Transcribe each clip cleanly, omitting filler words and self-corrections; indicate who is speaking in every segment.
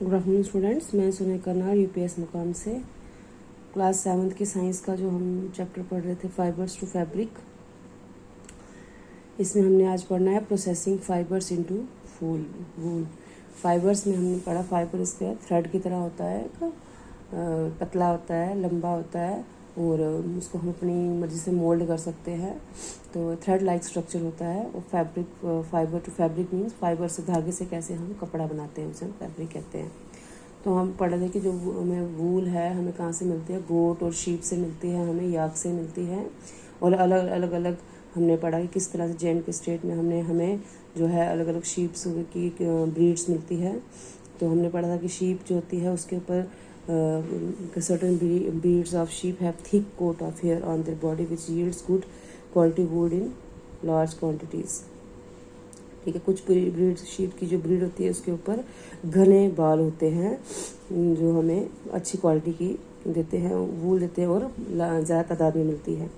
Speaker 1: Good afternoon students, मैं सुनय Karnal UPS मुकाम से क्लास 7th की साइंस का जो हम चैप्टर पढ़ रहे थे फाइबर्स टू फैब्रिक, इसमें हमने आज पढ़ना है प्रोसेसिंग फाइबर्स इनटू वूल। फाइबर्स में हमने पढ़ा फाइबर इसके थ्रेड की तरह होता है, एक पतला होता है, लंबा होता है और उसको हम अपनी मर्जी से मोल्ड कर सकते हैं। तो थ्रेड लाइक स्ट्रक्चर होता है। और fabric, fibre to fabric means fibre से, धागे से कैसे हम कपड़ा बनाते हैं, उसे हम फैब्रिक कहते हैं। तो हम पढ़ रहे थे कि जो हमें वूल है हमें कहाँ से मिलती है, गोट और शीप से मिलती है, हमें याक से मिलती है। और अलग अलग अलग हमने पढ़ा कि किस तरह से जे.एंड.के स्टेट में हमें जो है अलग अलग शीप्स की ब्रीड्स मिलती है। तो हमने पढ़ा था कि शीप जो होती है उसके ऊपर certain breeds of sheep have thick coat of hair on their body which yields good quality wool in large quantities. ठीक है, कुछ ब्रीड शीप की जो ब्रीड होती है उसके ऊपर घने बाल होते हैं जो हमें अच्छी क्वालिटी की देते हैं, वूल देते हैं और ज़्यादा तादाद में मिलती है।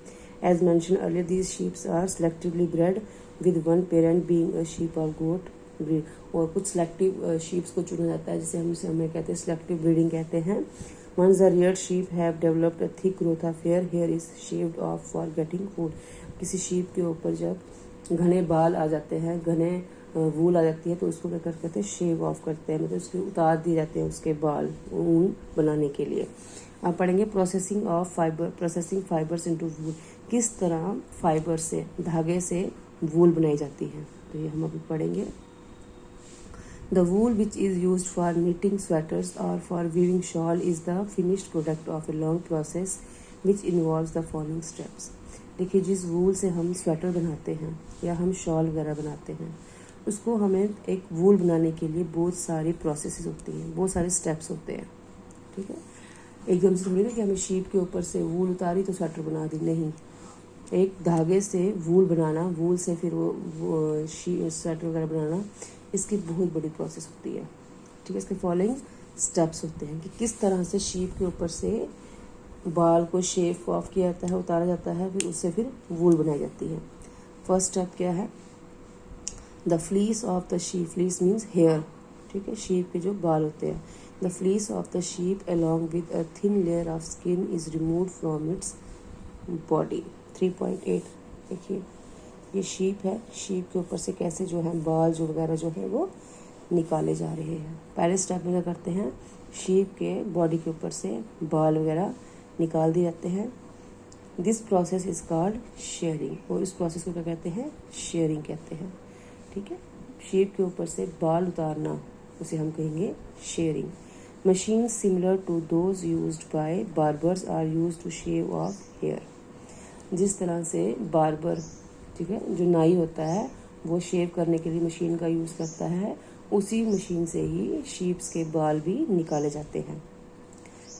Speaker 1: As mention earlier these sheeps are selectively bred with one parent being a sheep or goat breed. और कुछ सेलेक्टिव शीप्स को चुना जाता है जिसे हमें कहते हैं सेलेक्टिव ब्रीडिंग कहते हैं। Once the rear sheep have developed a thick growth of hair, hair is shaved off for getting food. किसी शीप के ऊपर जब घने बाल आ जाते हैं, घने वूल आ जाती है, तो उसको क्या करते हैं, शेव ऑफ करते हैं, मतलब उसके उतार दिए जाते हैं उसके बाल ऊन बनाने के लिए। आप पढ़ेंगे processing of fibre, processing fibres into wool, किस तरह फाइबर से, धागे से वूल बनाई जाती है। तो ये हम अभी पढ़ेंगे। The wool which is used for knitting sweaters और for weaving shawl is the finished product of a long process which involves the following steps. देखिए, जिस वूल से हम स्वेटर बनाते हैं या हम शॉल वगैरह बनाते हैं, उसको हमें एक वूल बनाने के लिए बहुत सारी प्रोसेसेस होती हैं, बहुत सारे स्टेप्स होते हैं। ठीक है, एकदम से थोड़ी ना कि हमें शीप के ऊपर से वूल उतारी तो स्वेटर बना दी, नहीं। एक धागे से वूल बनाना, वूल से फिर वो स्वेटर वगैरह बनाना, इसकी बहुत बड़ी प्रोसेस होती है। ठीक है, इसके फॉलोइंग स्टेप्स होते हैं कि किस तरह से शीप के ऊपर से बाल को शेप ऑफ किया जाता है, उतारा जाता है, फिर उससे फिर वूल बनाई जाती है। फर्स्ट स्टेप क्या है, the fleece of the sheep, fleece means hair. ठीक है, शीप के जो बाल होते हैं। The fleece of the sheep along with a thin layer of skin is removed from its body. 3.8 देखिए, ये शीप है, शीप के ऊपर से कैसे जो है बाल जो वगैरह जो है वो निकाले जा रहे हैं। पहले स्टेप में क्या करते हैं, शीप के बॉडी के ऊपर से बाल वगैरह निकाल दिए जाते हैं। This process is called sharing, और इस प्रोसेस को क्या कहते हैं, शेयरिंग कहते हैं। ठीक है, शीप के ऊपर से बाल उतारना उसे हम कहेंगे shearing. Machine similar to those used by barbers are used to shave off hair. जिस तरह से बार्बर, ठीक है, जो नाई होता है वो शेव करने के लिए मशीन का यूज़ करता है, उसी मशीन से ही शीप्स के बाल भी निकाले जाते हैं।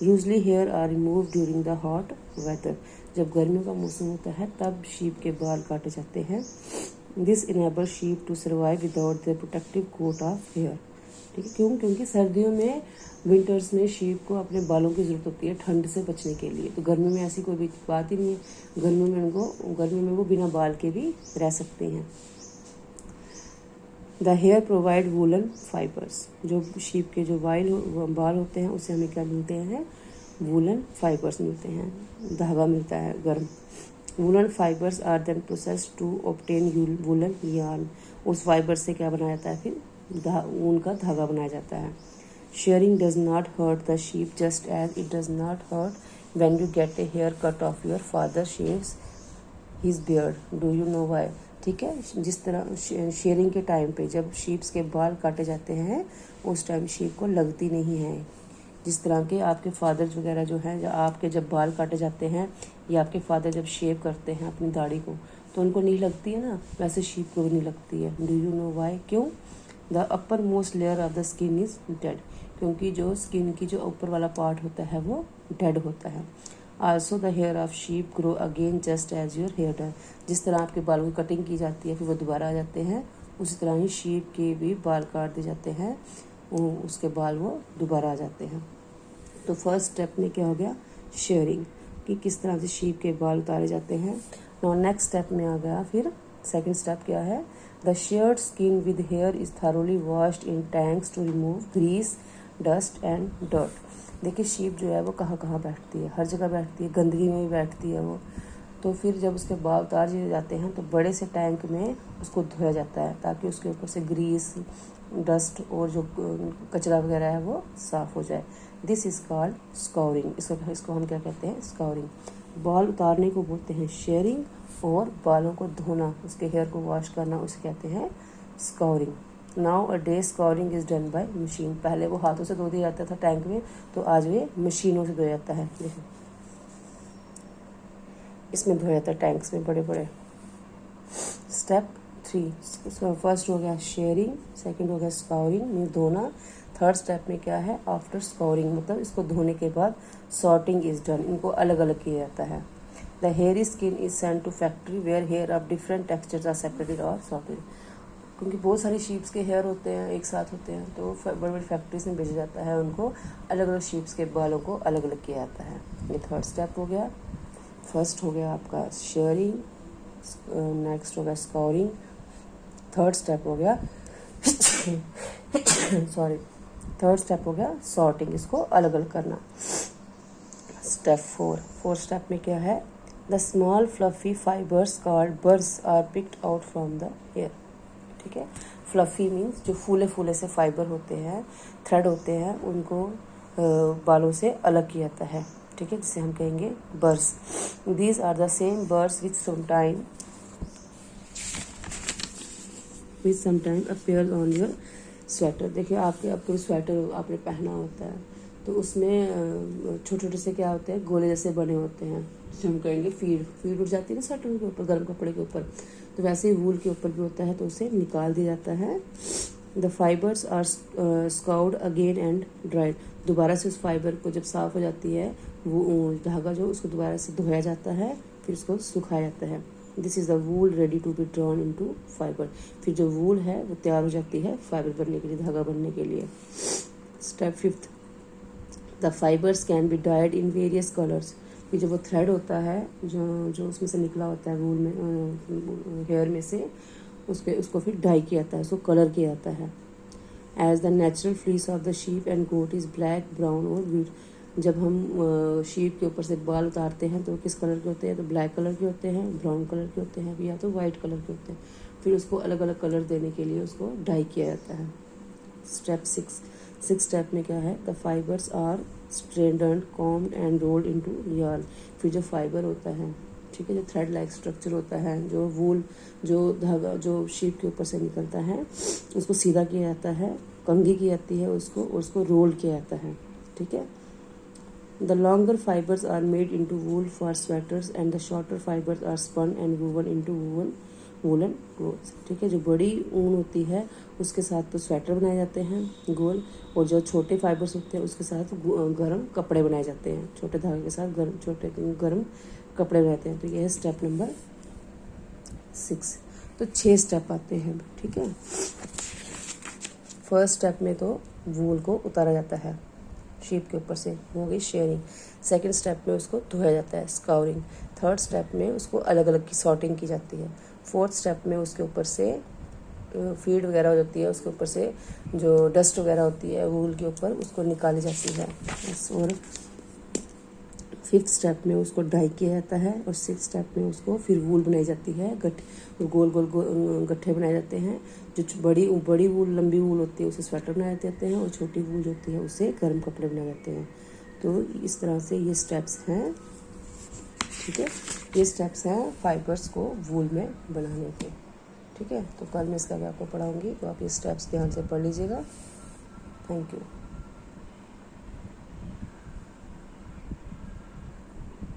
Speaker 1: Usually hair are remove during the hot weather, जब गर्मियों का मौसम होता है तब शीप के बाल काटे जाते हैं। This enable sheep to survive without the protective coat of hair. ठीक है, क्योंकि सर्दियों में, विंटर्स में शीप को अपने बालों की ज़रूरत होती है ठंड से बचने के लिए। तो गर्मी में ऐसी कोई भी बात ही नहीं है, गर्मी में वो बिना बाल के भी रह सकती हैं। The hair provide woollen fibres, जो शीप के जो बाल होते हैं उससे हमें क्या मिलते हैं, वूलन फाइबर्स मिलते हैं, धागा मिलता है गर्म। Woollen fibres are then process to obtain woollen yarn, उस फाइबर से क्या बनाया जाता है, फिर ऊन का धागा बनाया जाता है। Shearing does not hurt the sheep just as it does not hurt when you get a hair cut of your father shaves his beard, do you know why. ठीक है, जिस तरह शेयरिंग के टाइम पे जब शीप्स के बाल काटे जाते हैं उस टाइम शीप को लगती नहीं है। जिस तरह के आपके फादर्स वगैरह जो हैं, आपके जब बाल काटे जाते हैं या आपके फादर जब शेव करते हैं अपनी दाढ़ी को तो उनको नहीं लगती है ना, वैसे शीप को भी नहीं लगती है। डू यू नो वाई, क्यों। The upper most layer of the skin is dead, क्योंकि जो स्किन की जो ऊपर वाला पार्ट होता है वो डेड होता है। Also the hair of sheep grow again just as your hair does, जिस तरह आपके बालों की कटिंग की जाती है फिर वो दोबारा आ जाते हैं, उसी तरह ही शीप के भी बाल काट दिए जाते हैं, उसके बाल वो दोबारा आ जाते हैं। तो फर्स्ट स्टेप में क्या हो गया, शेयरिंग, कि किस तरह से शीप के बाल उतारे जाते हैं। और नेक्स्ट स्टेप में आ गया फिर सेकंड स्टेप क्या है, the sheared skin with hair is thoroughly washed in tanks to remove grease dust and dirt. देखिए शीप जो है वो कहाँ कहाँ बैठती है, हर जगह बैठती है, गंदगी में भी बैठती है वो। तो फिर जब उसके बाल उतार दिए जाते हैं तो बड़े से टैंक में उसको धोया जाता है ताकि उसके ऊपर से ग्रीस, डस्ट और जो कचरा वगैरह है वो साफ़ हो जाए। This is called scouring. इसको हम क्या कहते हैं? स्काउरिंग। बाल उतारने को बोलते हैं शेयरिंग, और बालों को धोना, उसके हेयर को वॉश करना, उसे कहते हैं scouring. Now a day scouring is done by machine. पहले वो हाथों से धो दिया जाता था टैंक में, तो आज वे मशीनों से धोया जाता है। देखो इसमें धोया जाता है टैंक्स में बड़े बड़े। स्टेप 3, फर्स्ट हो गया शेयरिंग, सेकंड हो गया स्काउरिंग मीन धोना। थर्ड स्टेप में क्या है? आफ्टर स्काउरिंग मतलब इसको धोने के बाद सॉर्टिंग इज़ डन। इनको अलग अलग किया जाता है। The hair skin is send to factory where hair of different textures are separated और सॉर्टेड। क्योंकि बहुत सारी शीप्स के हेयर होते हैं, एक साथ होते हैं, तो बड़ी बड़ी फैक्ट्रीज में भेजा जाता है उनको। अलग अलग शीप्स के बालों को अलग अलग किया जाता है। ये थर्ड स्टेप हो गया। फर्स्ट हो गया आपका शेयरिंग, नेक्स्ट हो गया स्काउरिंग, थर्ड स्टेप हो गया सॉरी थर्ड स्टेप हो गया सॉर्टिंग, इसको अलग अलग करना। स्टेप 4, फोर्थ स्टेप में क्या है? The small fluffy fibres called birds are picked out from the air. ठीक है, फ्लफी मीन्स जो फूले फूले से फाइबर होते हैं, थ्रेड होते हैं, उनको बालों से अलग किया जाता है। ठीक है, जिसे हम कहेंगे birds. These are the same birds which sometime appears on your sweater. देखिए आपके स्वेटर आपने पहना होता है, तो उसमें छोटे छोटे से क्या होते हैं? गोले जैसे बने होते हैं, जिसे हम कहेंगे फीड उठ जाती है ना स्वेटर के ऊपर, गर्म कपड़े के ऊपर। तो वैसे ही वूल के ऊपर भी होता है, तो उसे निकाल दिया जाता है। The fibres are scoured again and dried. दोबारा से उस फाइबर को जब साफ़ हो जाती है, वो धागा जो, उसको दोबारा से धोया जाता है, फिर उसको सुखाया जाता है। This is the wool ready to be drawn into fibre. फिर जो वूल है वो तैयार हो जाती है फाइबर बनने के लिए, धागा बनने के लिए। Step 5, the fibres can be died in various colours. फिर जो वो थ्रेड होता है, जो उसमें से निकला होता है वूल में, हेयर में से, उसको फिर डाई किया जाता है, उसको कलर किया जाता है। As the natural fleece of the sheep and goat is black, brown और व्हीट। जब हम शीप के ऊपर से बाल उतारते हैं तो किस कलर के होते हैं? तो ब्लैक कलर के होते हैं, ब्राउन कलर के होते हैं, या तो वाइट कलर के होते हैं। फिर उसको अलग अलग कलर देने के लिए उसको डाई किया जाता है। स्टेप 6 स्टेप में क्या है? The fibres are stranded, combed and rolled into yarn. फिर जो फाइबर होता है, ठीक है, जो थ्रेड लाइक स्ट्रक्चर होता है, जो वूल, जो धागा जो शीप के ऊपर से निकलता है, उसको सीधा किया जाता है, कंघी की जाती है उसको रोल किया जाता है। ठीक है, the longer fibres are made into wool for sweaters and the shorter fibres are spun and woven into woollen clothes. ठीक है, जो बड़ी ऊन होती है उसके साथ तो स्वेटर बनाए जाते हैं गोल, और जो छोटे फाइबर्स होते हैं उसके साथ गर्म कपड़े बनाए जाते हैं, छोटे धागे के साथ गर्म कपड़े बनाते हैं। तो यह है स्टेप नंबर 6। तो 6 स्टेप आते हैं। ठीक है, फर्स्ट स्टेप में तो वूल को उतारा जाता है शीप के ऊपर से, हो गई शेयरिंग। सेकंड स्टेप में उसको धोया जाता है, स्काउरिंग। थर्ड स्टेप में उसको अलग अलग की सॉर्टिंग की जाती है। फोर्थ स्टेप में उसके ऊपर से फीड वगैरह हो जाती है, उसके ऊपर से जो डस्ट वगैरह होती है वूल के ऊपर, उसको निकाली जाती है। और फिफ्थ स्टेप में उसको डाई किया जाता है, और सिक्स स्टेप में उसको फिर वूल बनाई जाती है, गोल गोल गट्ठे बनाए जाते हैं। जो बड़ी वूल, लंबी वूल होती है उसे स्वेटर बनाए जाते हैं, और छोटी वूल जो होती है उससे गर्म कपड़े बनाए जाते हैं। तो इस तरह से ये स्टेप्स हैं। ठीक है, ये स्टेप्स हैं फाइबर्स को वूल में बनाने के। ठीक है, तो कल मैं इसका भी आपको पढ़ाऊँगी, तो आप ये स्टेप्स ध्यान से पढ़ लीजिएगा। Thank you.